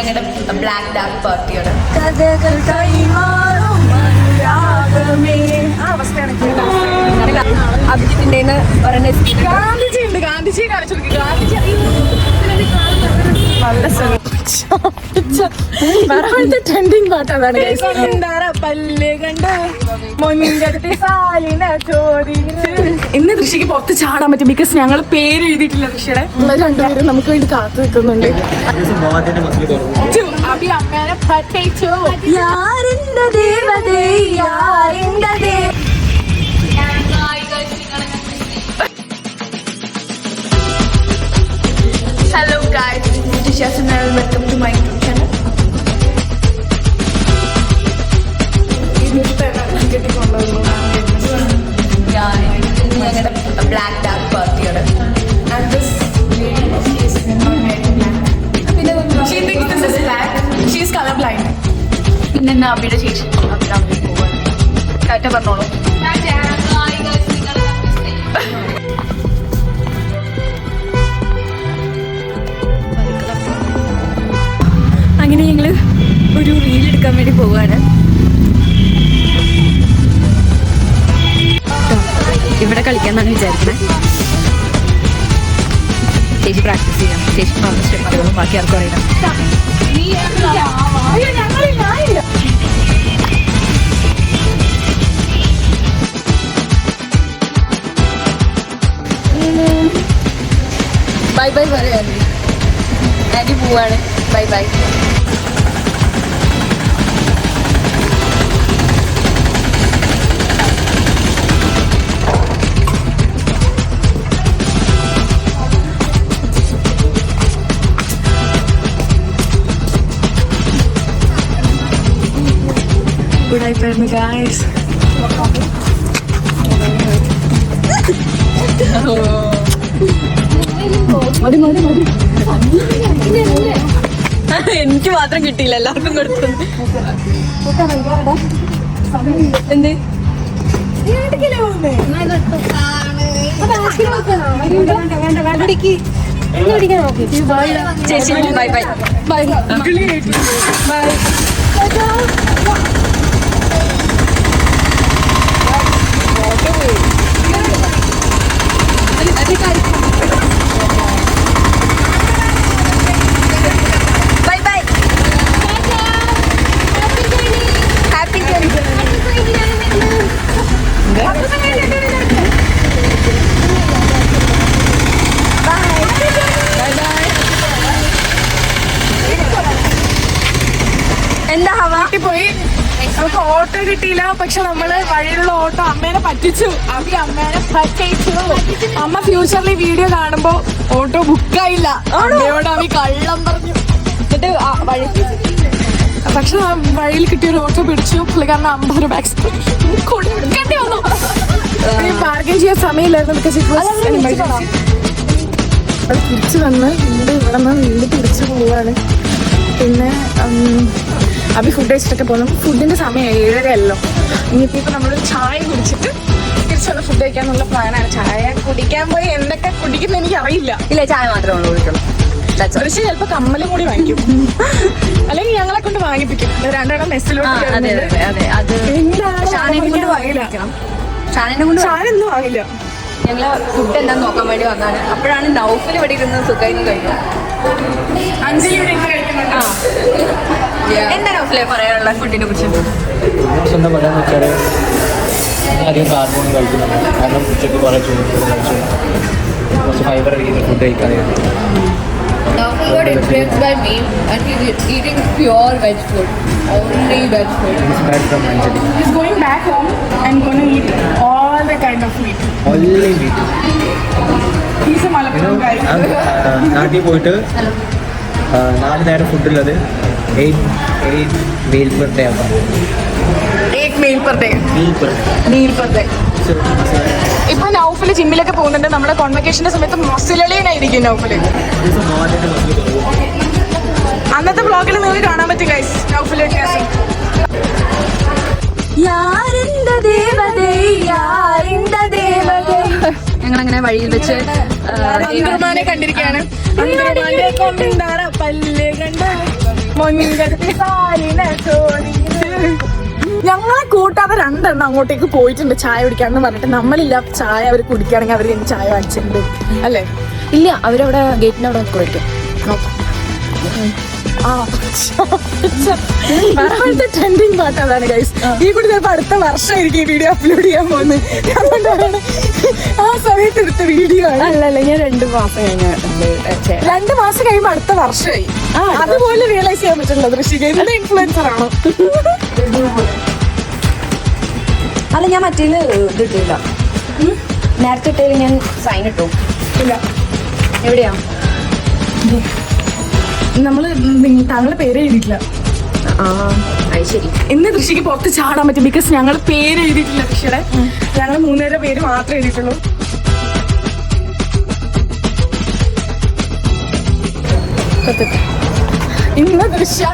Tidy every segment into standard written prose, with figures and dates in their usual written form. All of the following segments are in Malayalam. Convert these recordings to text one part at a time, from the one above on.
ഞങ്ങളുടെ ബ്ലാക്ക് ഡാർക്ക് പാർട്ടിയാണ്. അഭിജിത്തിൻ്റെ ഗാന്ധിജിയെ കാണിച്ചു ട്രെൻഡിങ് പാട്ട് അതാണ്. ഇന്ന് ഋഷിക്ക് പുറത്ത് ചാടാൻ പറ്റും. ബിക്കോസ് ഞങ്ങൾ പേര് എഴുതിയിട്ടില്ല ഋഷിയുടെ. രണ്ടുപേരും നമുക്ക് വേണ്ടി കാത്തു നിൽക്കുന്നുണ്ട്. Hello guys, this is Disha Sunil. Welcome to my YouTube channel. ഞങ്ങളുടെ ബ്ലാക്ക് ഡാർക്ക് പാർട്ടിയാണ്. And this lady, she is not wearing black. She thinks this is black. She is color blind. പിന്നെ അബിയുടെ ചേച്ചി അബി പോവാണ്. ടാറ്റ പറഞ്ഞോളൂ. അങ്ങനെ ഞങ്ങൾ ഒരു റീൽ എടുക്കാൻ വേണ്ടി പോവുകയാണ്. ഇവിടെ കളിക്കാന്നാണ് വിചാരിക്കുന്നത്. ചേച്ചി പ്രാക്ടീസ് ചെയ്യാം. ചേച്ചി പറഞ്ഞ സ്റ്റെപ്പ് അറിയുള്ളൂ, ബാക്കി ആർക്കും അറിയാം. ബൈ ബൈ പറയാം. ആൻറ്റി പോവാണ്. Bye bye. ഗുഡായിട്ടായിരുന്നു ഗായ്സ്. എനിക്ക് മാത്രം കിട്ടിയില്ല, എല്ലാവർക്കും കൊടുത്തു. എന്ത് ചേച്ചി ബൈ ബൈ ബൈ ബൈ. എന്താ പോയി നമുക്ക് ഓട്ടോ കിട്ടിയില്ല. പക്ഷെ നമ്മള് വഴിയിലുള്ള ഓട്ടോ അമ്മേനെ പറ്റിച്ചു. അഭി അമ്മേനെ പറ്റിച്ചു. അമ്മ ഫ്യൂച്ചറിൽ വീഡിയോ കാണുമ്പോ ഓട്ടോ ബുക്കായില്ല. അമ്മയോട് അഭി കള്ളം പറഞ്ഞു. എന്നിട്ട് വഴി പക്ഷെ വഴിയിൽ കിട്ടിയൊരു ഓട്ടോ പിടിച്ചു. പുള്ളിക്കാരന് 50 രൂപ എക്സ്ട്രാ കൊടുക്കേണ്ടി വന്നു. ബാർഗൈൻ ചെയ്യാൻ സമയമില്ലായിരുന്നു. തിരിച്ചു വന്ന് വീണ്ടും ഇവിടെ നിന്ന് വീണ്ടും തിരിച്ചു പോവാണ്. പിന്നെ അഭി ഫുഡ് കഴിച്ചിട്ടൊക്കെ പോകുന്നു. ഫുഡിന്റെ സമയം 7:30 ഇനിയിപ്പോൾ നമ്മൾ ചായ കുടിച്ചിട്ട് തിരിച്ചുള്ള ഫുഡ് കഴിക്കാന്നുള്ള പ്ലാനാണ്. ചായ കുടിക്കാൻ പോയി എന്തൊക്കെ കുടിക്കുന്ന എനിക്ക് അറിയില്ല. ഇല്ല, ചായ മാത്രമേ ഉള്ളൂ കുടിക്കണം. പക്ഷേ ചിലപ്പോൾ കമ്മലും കൂടി വാങ്ങിക്കും, അല്ലെങ്കിൽ ഞങ്ങളെ കൊണ്ട് വാങ്ങിപ്പിക്കും. രണ്ടെണ്ണം മെസ്സിലോട്ട് ഷാനൊന്നും വാങ്ങില്ല. ഞങ്ങള് ഫുഡ് എന്താന്ന് നോക്കാൻ വേണ്ടി വന്നാണ്. അപ്പോഴാണ് നൗഫൽ ഇവിടെ ഇരുന്ന് സുഖമായിരുന്നു കഴിക്കും. അഞ്ജലി ഇവിടെ ഇരുന്ന് കഴിക്കുന്നുണ്ട്. എന്താ നൗഫലെ പറയാനുള്ള ഫുഡിനെ കുറിച്ച്? എന്താ പറയാന്ന് വെച്ചാൽ അധികം കാർബോൺ കഴിക്കുന്നുണ്ട്. കാരണം ഉച്ചയ്ക്ക് കുറേ ചോറ് കഴിച്ചു, കുറച്ച് ഫൈബർ അടിക്കുന്ന food കഴിക്കാനായിരുന്നു. Nafal got influenced by me and he's eating pure veg food, only veg food. Inspired from Anjali. He's going back home and going to eat all the kind of meat. Only meat. He's a Malappuram guy. നാട്ടിൽ പോയിട്ട് 4 നേരം ഫുഡുള്ളത് 8 meal per day ആണ്. 8 meal per day. Meal per day. ഇപ്പൊ നൗഫല് ജിമ്മിലൊക്കെ പോകുന്നുണ്ട്. നമ്മുടെ കോൺവെക്കേഷന്റെ സമയത്ത് മസിലളിയനായിരിക്കും നൗഫല്. അന്നത്തെ ബ്ലോഗിൽ നിങ്ങൾക്ക് കാണാൻ പറ്റും ഗൈസ് നൗഫല് വ്യത്യാസം. ഞങ്ങളങ്ങനെ വഴിയിൽ വെച്ച് അന്തർമാനെ കണ്ടിരിക്കുകയാണ്. അന്തർമാനെ കൊണ്ടാറ പല്ല് കണ്ട ഞങ്ങളെ കൂട്ടാതെ രണ്ടെണ്ണം അങ്ങോട്ടേക്ക് പോയിട്ടുണ്ട് ചായ കുടിക്കാന്ന് പറഞ്ഞിട്ട്. നമ്മളില്ല ചായ അവർ കുടിക്കുകയാണെങ്കിൽ അവർ ചായ വാങ്ങിച്ചിട്ടുണ്ട് അല്ലേ? ഇല്ല, അവരവിടെ ഗേറ്റിന്റെ അവിടെ കുടിക്കും. ട്രെൻഡിങ് പാട്ട് അതാണ് ഗൈസ്. ഈ കൂടി ചിലപ്പോ അടുത്ത വർഷമായിരിക്കും ഈ വീഡിയോ അപ്ലോഡ് ചെയ്യാൻ പോകുന്നത്. ആ സമയത്ത് എടുത്ത വീഡിയോ ആണ്. അല്ലല്ല, ഞാൻ 2 മാസം കഴിഞ്ഞ 2 മാസം കഴിയുമ്പോ അടുത്ത വർഷമായി. അതുപോലെ റിയലൈസ് ചെയ്യാൻ പറ്റുള്ളൂ. ദൃശ്യം എന്ത് ഇൻഫ്ലുവൻസർ ആണോ? അല്ല, ഞാൻ മറ്റേല് ഇതിട്ടില്ല. നേരത്തെ ഇട്ടേല് ഞാൻ സൈൻ ഇട്ടു. ഇല്ല. എവിടെയാ? നമ്മള് താങ്കളുടെ പേര് എഴുതിയിട്ടില്ല. ശരി. ഇന്ന് കൃഷിക്ക് പുറത്ത് ചാടാൻ പറ്റും. ബിക്കോസ് ഞങ്ങൾ പേര് എഴുതിയിട്ടില്ല കൃഷിയുടെ. ഞങ്ങൾ 3 പേരുടെ പേര് മാത്രമേ എഴുതിയിട്ടുള്ളൂ. ഇന്ന് ദൃശ്യ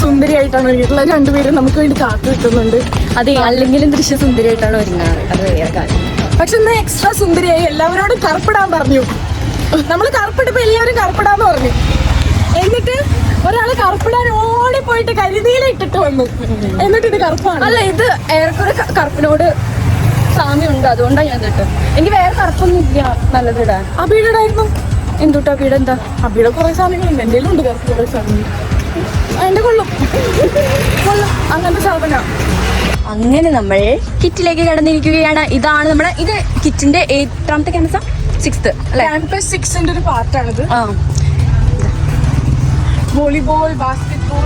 സുന്ദരിയായിട്ടാണ് എഴുതിയിട്ടുള്ളത്. 2 പേരും നമുക്ക് വേണ്ടി കാത്തു കിട്ടുന്നുണ്ട്. അതെ, അല്ലെങ്കിലും ദൃശ്യ സുന്ദരിയായിട്ടാണ് ഒരുങ്ങാറ്. അത് വേറെ കാര്യം. പക്ഷെ ഇന്ന് എക്സ്ട്രാ സുന്ദരിയായി. എല്ലാവരോടും കറുപ്പിടാൻ പറഞ്ഞു. നമ്മൾ കറുപ്പിട്ടപ്പോ എല്ലാവരും കറുപ്പിടാന്ന് പറഞ്ഞു. എന്നിട്ട് ഒരാള് കറുപ്പിടാൻ ഓടിപ്പോയിട്ട് കരിനീല ഇട്ടിട്ട് വന്നു. എന്നിട്ട് ഇത് കറുപ്പാണ്. അല്ല, ഇത് ഏറെക്കുറെ കറുപ്പിനോട് സാമ്യമുണ്ട്. അതുകൊണ്ടാണ് ഞാൻ ഇട്ടത്. എനിക്ക് വേറെ കറുപ്പൊന്നും ഇല്ല നല്ലത് ഇടാൻ. അബിയുടെയായിരുന്നു. എന്തുട്ടാ അബിയുടെ? എന്താ അബിയുടെ കുറെ സാധനങ്ങളുണ്ട്. എൻ്റെ ഉണ്ട് കറുപ്പ് കുറെ സാധനങ്ങൾ. എന്റെ കൊള്ളും അങ്ങനത്തെ സാധന. അങ്ങനെ നമ്മൾ കിറ്റിലേക്ക് കടന്നിരിക്കുകയാണ്. ഇതാണ് നമ്മുടെ ഇത് കിറ്റിന്റെ 8ാമത്തെ ക്യാമ്പസാ? 6th അല്ലെ? ക്യാമ്പസ് 6ന്റെ ഒരു പാർട്ടാണിത്. ആ, വോളിബോൾ, ബാസ്കറ്റ്ബോൾ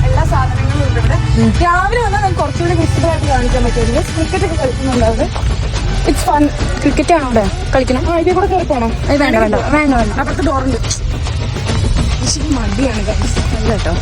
എല്ലാ സാധനങ്ങളും ഉണ്ട് ഇവിടെ. രാവിലെ വന്നാൽ നമുക്ക് കുറച്ചുകൂടി വിശദമായിട്ട് കാണിക്കാൻ പറ്റും. ക്രിക്കറ്റ് ഒക്കെ കളിക്കുന്നുണ്ട്. It's fun. ക്രിക്കറ്റ് ആണോ ഇവിടെ കളിക്കണം? ഇതിൽ കൂടെ കയറി പോണോ? വേണ്ട വേണ്ട വേണ്ട വേണ്ട. അപ്പുറത്ത് ഡോറുണ്ട്. മടിയാണ് കേട്ടോ.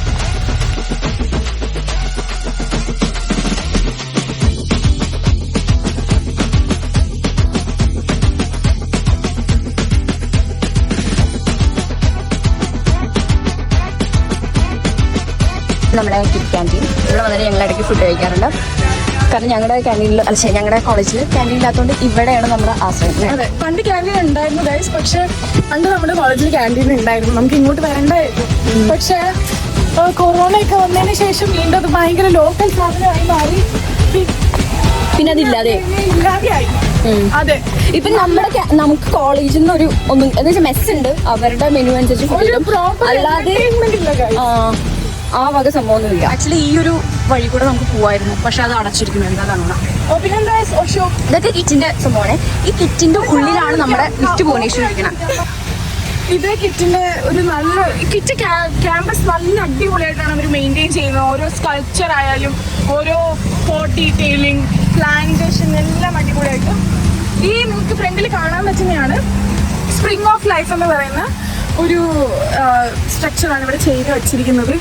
നമ്മുടെ കിറ്റ് ക്യാൻറ്റീൻ ഇവിടെ വന്നിട്ട് ഞങ്ങൾ ഇടയ്ക്ക് ഫുഡ് കഴിക്കാറുണ്ട്. കാരണം ഞങ്ങളുടെ ക്യാൻറ്റീനിൽ ഞങ്ങളുടെ കോളേജിൽ ക്യാൻറ്റീൻ ഇല്ലാത്തതുകൊണ്ട് ഇവിടെയാണ് നമ്മുടെ ആശ്രയം. അതെ, പണ്ട് ക്യാൻറ്റീൻ ഉണ്ടായിരുന്നു ഗൈസ്. പക്ഷെ പണ്ട് നമ്മുടെ കോളേജിൽ ക്യാൻറ്റീൻ ഉണ്ടായിരുന്നു. നമുക്ക് ഇങ്ങോട്ട് വരണ്ടായിരുന്നു. പക്ഷെ കൊറോണ ഒക്കെ വന്നതിന് ശേഷം വീണ്ടും അത് ഭയങ്കര ലോക്കൽ സാധനമായി മാറി. പിന്നെ അതില്ലാതെ ഇല്ലാതെയായി. അതെ, ഇപ്പൊ നമുക്ക് കോളേജിൽ നിന്ന് ഒന്നും എന്താ വെച്ചാൽ മെസ്സ് ഉണ്ട്. അവരുടെ മെനു അനുസരിച്ച് അല്ലാതെ ആ വക സംഭവമൊന്നുമില്ല. ആക്ച്വലി ഈ ഒരു വഴി കൂടെ നമുക്ക് പോവായിരുന്നു. പക്ഷെ അത് അടച്ചിരിക്കുന്നു. എന്താ കാണണം. ഇതൊക്കെ കിറ്റിന്റെ സംഭവമാണ്. ഈ കിറ്റിന്റെ ഉള്ളിലാണ് നമ്മുടെ ലിഫ്റ്റ് ഭുവനേശ്വർ ഇരിക്കണം. ഇത് കിറ്റിന്റെ ഒരു നല്ല കിറ്റ് ക്യാമ്പസ് നല്ല അടിപൊളിയായിട്ടാണ് അവർ മെയിൻറ്റെയിൻ ചെയ്യുന്നത്. ഓരോ സ്കൾപ്ചർ ആയാലും ഓരോ പോട്ട് ഡീറ്റെയിലിംഗ്, പ്ലാന്റേഷൻ എല്ലാം അടിപൊളിയായിട്ട്. ഈ നിങ്ങൾക്ക് ഫ്രണ്ടിൽ കാണാൻ പറ്റുന്നതാണ് സ്പ്രിംഗ് ഓഫ് ലൈഫ് എന്ന് പറയുന്ന ഒരു സ്ട്രക്ചറാണ് ഇവിടെ ചെയ്ത് വെച്ചിരിക്കുന്നത്.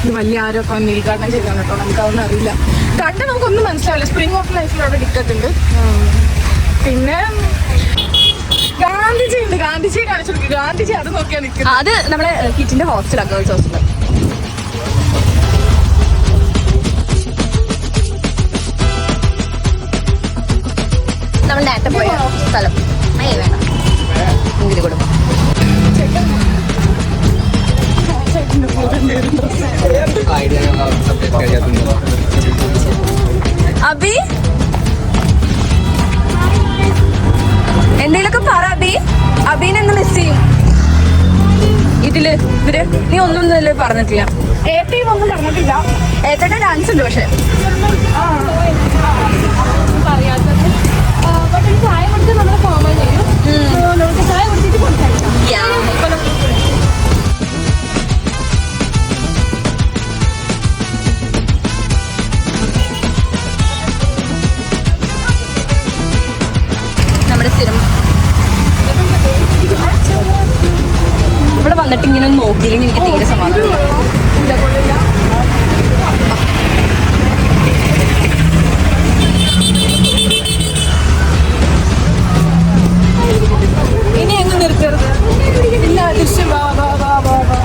ഇത് വലിയ ആരൊക്കെ വന്ന് ഉദ്ഘാടനം ചെയ്താണ് കേട്ടോ. നമുക്കതൊന്നും അറിയില്ല. കണ്ട് നമുക്കൊന്നും മനസ്സിലാവില്ല. സ്പ്രിംഗ് ഓഫ് ലൈഫിൽ അവിടെ ടിക്കറ്റുണ്ട്. പിന്നെ ഗാന്ധിജി ഉണ്ട്. ഗാന്ധിജിയെ കാണിച്ചു കൊടുക്കും. ഗാന്ധിജി അത് നോക്കിയാൽ നിൽക്കുന്നത്. അത് നമ്മുടെ കിറ്റിന്റെ ഹോസ്റ്റലാണ്, ഗേൾസ് ഹോസ്റ്റൽ. നമ്മൾ നേരത്തെ പോയ സ്ഥലം. വേണ്ട ഇങ്ങനെ കൊടുക്കും. അബി എന്തെങ്കിലുമൊക്കെ പറ. അബീനെ ഒന്ന് മിസ് ചെയ്യും ഇതില്. നീ ഒന്നും പറഞ്ഞിട്ടില്ല. ഒന്നും പറഞ്ഞിട്ടില്ല. ഏത്തയുടെ ഡാൻസ് ഉണ്ട്. പക്ഷെ പറയാത്തത് ചായ കൊടുത്ത് നമ്മൾ കോമൺ ചെയ്യും. നമുക്ക് ചായ കൊടുത്തിട്ട് സംസാരിക്കാം. നമ്മുടെ സ്ഥിരം ഇവിടെ വന്നിട്ട് ഇങ്ങനെ നോക്കിയില്ലെങ്കിൽ എനിക്ക് തീരെ സമാധാനം. ഇനി എങ്ങും നിർത്തരുത്. ഇല്ല, ദൃശ്യം വാ വാ വാ വാ വാ.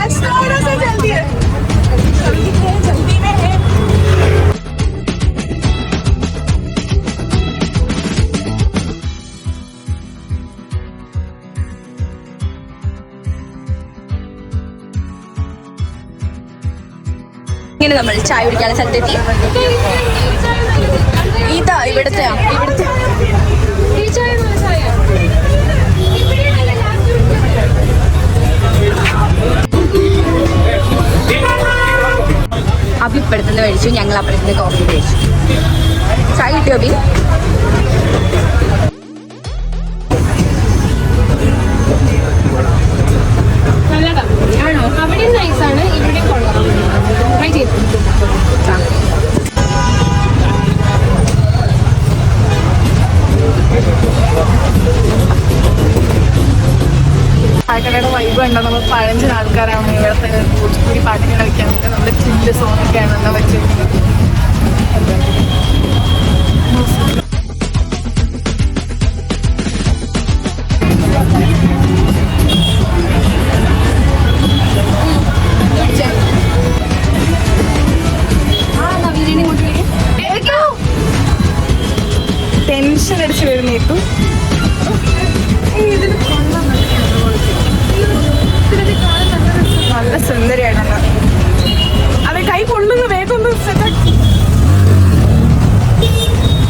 आज थोड़ा सा जल्दी है. ഇങ്ങനെ നമ്മൾ ചായ കുടിക്കാനുള്ള സ്ഥലത്തെത്തി. ഇതാ ഇവിടുത്തെ അബി ഇപ്പഴത്തുനിന്ന് കഴിച്ചു, ഞങ്ങൾ അപ്പഴത്തുനിന്ന് കോഫി കഴിച്ചു. ചായ കിട്ടിയോ അബി? ആണോ? അവിടെ നൈസാണ്, ഇവിടെ കൊള്ളാം. ട്രൈ ചെയ്തു. പാട്ടുകളുടെ വൈബ് ഉണ്ടോ? നമ്മൾ പഴഞ്ചൻ ആൾക്കാരാണ് ഇവിടുത്തെ കൂടി പാട്ടുകൾ കളിക്കാൻ വേണ്ടി നമ്മുടെ ചില്ല് സോണൊക്കെയാണ് എന്താ വെച്ചിരിക്കുന്നത്. ടെൻഷൻ അടിച്ച് വരുന്നേക്കും. നല്ല സുന്ദരിയായിട്ടുണ്ട്. അതെ, കൈ കൊള്ളുക, വേഗം ഒന്ന് സെറ്റാക്കി.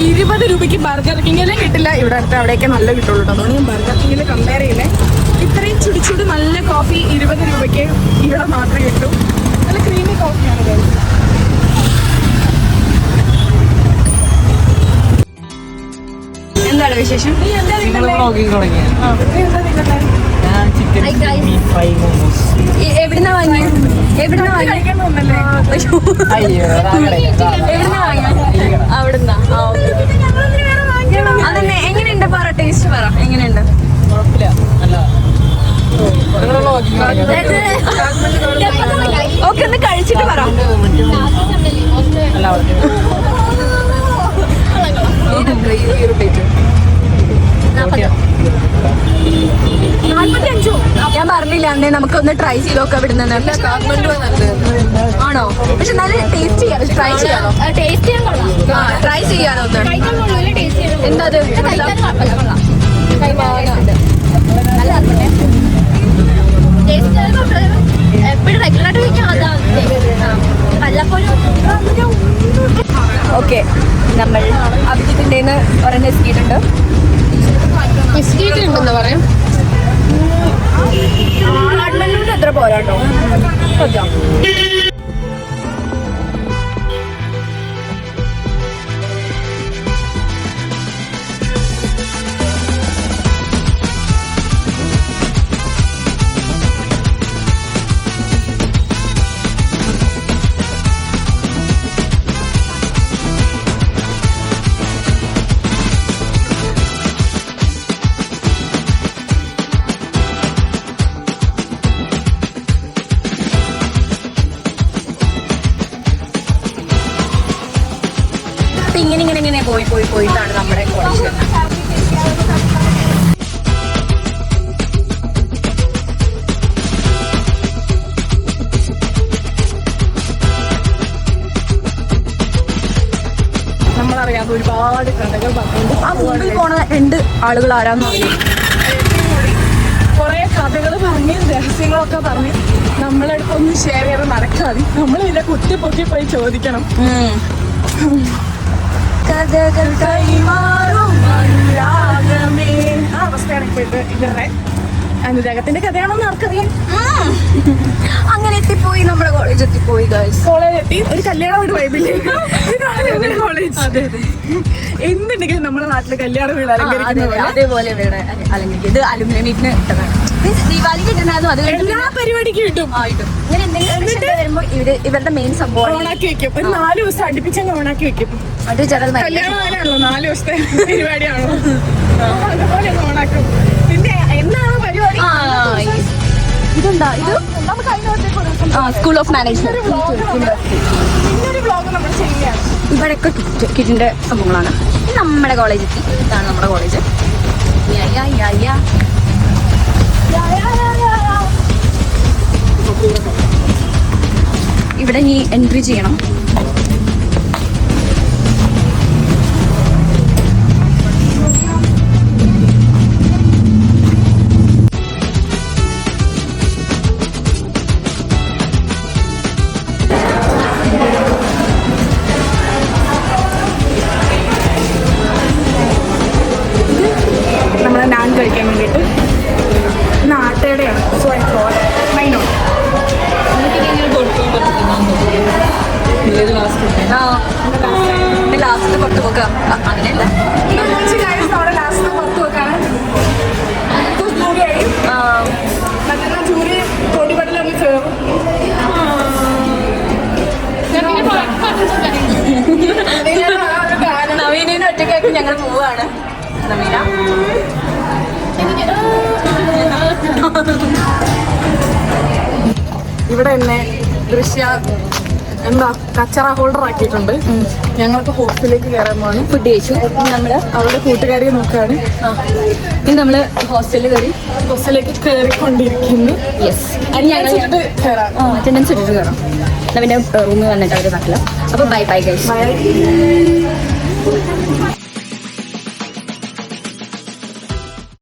20 രൂപയ്ക്ക് ബർഗർ കിങ്ങിലും കിട്ടില്ല, ഇവിടെ അടുത്ത് അവിടെയൊക്കെ നല്ല കിട്ടുള്ളൂ. അതുകൊണ്ട് ഞാൻ ബർഗർ കിങ്ങിൽ കമ്പയർ ചെയ്യുന്നത്. ഇത്രയും ചുടിച്ചുടി നല്ല കോഫി 20 രൂപയ്ക്ക് ഇവിടെ മാത്രമേ കിട്ടൂ. നല്ല ക്രീമി കോഫിയാണ്. എന്താണ് വിശേഷം? എവിടുന്നാ വാങ്ങിയ? അവിടുന്നാ? അതന്നെ. എങ്ങനെയുണ്ട് പറ, ടേസ്റ്റ് പറ, എങ്ങനെയുണ്ട്? ഓക്കെ, ഒന്ന് കഴിച്ചിട്ട് പറ. 45. ഞാൻ പറഞ്ഞില്ല അന്നേ നമുക്കൊന്ന് ട്രൈ ചെയ്ത് നോക്കാം ഇവിടുന്ന്. ആണോ? പക്ഷെ നല്ല ടേസ്റ്റ് ചെയ്യാം, ട്രൈ ചെയ്യാനോ? ടേസ്റ്റ് ചെയ്യാൻ ട്രൈ ചെയ്യാനോ ഒന്ന്? എന്താ എപ്പോഴും റെഗുലറായിട്ട് കഴിക്കാം. ഓക്കെ, നമ്മൾ അഭിജിത്തിന്റെ ഒരെണ്ണം എത്തിയിട്ടുണ്ട്. ബിസ്ക്കറ്റ് ഉണ്ടെന്ന് പറയാം. കാഠ്മണ്ഡുവിന്റെ എത്ര പോരാട്ടോ. ഇങ്ങനെ പോയിട്ടാണ് നമ്മുടെ കോളേജ്. നമ്മളറിയാതെ ഒരുപാട് കഥകൾ പറഞ്ഞുകൊണ്ട് ആ മുമ്പിൽ പോണ 2 ആളുകൾ ആരാന്ന് അറിയാം. കുറെ കഥകൾ പറഞ്ഞ് രഹസ്യങ്ങളൊക്കെ പറഞ്ഞ് നമ്മളടുത്തൊന്നും ഷെയർ ചെയ്ത് നടക്കാതെ നമ്മൾ ഇതിന്റെ കുത്തിപ്പൊക്കി പോയി ചോദിക്കണം. കഥകൾ കൈമാറും അനുരാഗമേ. ആ അവസ്ഥയാണ് ഇപ്പോഴത്തെ ഇവരുടെ. അനുരാഗത്തിന്റെ കഥയാണെന്ന് ആർക്കറിയാം. അങ്ങനെ എത്തിപ്പോയി, നമ്മുടെ കോളേജ് എത്തിപ്പോയി. കോളേജ് എത്തി, ഒരു കല്യാണം വീട് വൈബില്ലേ കോളേജ്. അതെ അതെ, എന്തുണ്ടെങ്കിലും നമ്മുടെ നാട്ടില് കല്യാണ വീട് അലങ്കരിക്കുന്നത് അതേപോലെ ഇവിടെ അല്ലെങ്കിൽ ഇത് അലുമിനിയം മീറ്റിന് ഇട്ടതാണ്. ദീപാവലിക്ക് ഇട്ടുണ്ടായിരുന്നു, അത് എല്ലാ പരിപാടിക്കും കിട്ടും. ഇങ്ങനെ എന്തെങ്കിലും വരുമ്പോ ഇവരുടെ മെയിൻ സംഭവം ഓണാക്കി വെക്കും. ഒരു 4 ദിവസം അടുപ്പിച്ചങ്ങ് ഓണാക്കി വെക്കും. അത് ചെറുത് കല്യാണം ആണല്ലോ, 4 ദിവസത്തെ പരിപാടിയാണോ, അതുപോലെ ഓണാക്കും. പിന്നെ എന്താണ് പരിപാടി? ഇതെന്താ ഇത്? നമുക്ക് അതിനകത്തേക്ക് സ്കൂൾ ഓഫ് മാനേജ്മെന്റ് ഇന്നൊരു വ്ളോഗ് നമ്മൾ ചെയ്യുകയാണ്. ഇവിടെയൊക്കെ കിറ്റിന്റെ സംഭവങ്ങളാണ്. നമ്മുടെ കോളേജ് എത്തി, ഇതാണ് നമ്മുടെ കോളേജ്. ഇവിടെ നീ എൻട്രി ചെയ്യണം. ഏത് ലാസ്റ്റ് ലാസ്റ്റ് പുറത്ത് പോക്കാം അങ്ങനെയല്ല നമ്മുടെ ലാസ്റ്റ് പുറത്ത് വെക്കാണ് ജൂലിയായി മറ്റന്നാ ജൂലി പൊടിപടലൊന്ന് കയറും. നവീനെ ഒറ്റയ്ക്കാക്കി ഞങ്ങൾ പോവാണ്. നവീന ഇവിടെ എന്നെ ദൃശ്യ എന്താ കച്ചറ ഹോൾഡർ ആക്കിയിട്ടുണ്ട്. ഞങ്ങൾക്ക് ഹോസ്റ്റലിലേക്ക് കയറാൻ പോവാണ്. ഫുഡ് കഴിച്ചു. നമ്മള് അവരുടെ കൂട്ടുകാരിയെ നോക്കാണ്. ഇനി നമ്മള് ഹോസ്റ്റലിൽ കയറി ഹോസ്റ്റലിലേക്ക് കയറിക്കൊണ്ടിരിക്കുന്നു. യെസ് ഞങ്ങൾ കയറാം. അറ്റൻഡൻസ് ഇട്ടിട്ട് കയറാം. നവീൻ്റെ റൂമിൽ വന്നിട്ട് അവർ നാട്ടില്. അപ്പൊ ബൈ ബൈ ഗൈസ്. ബൈ.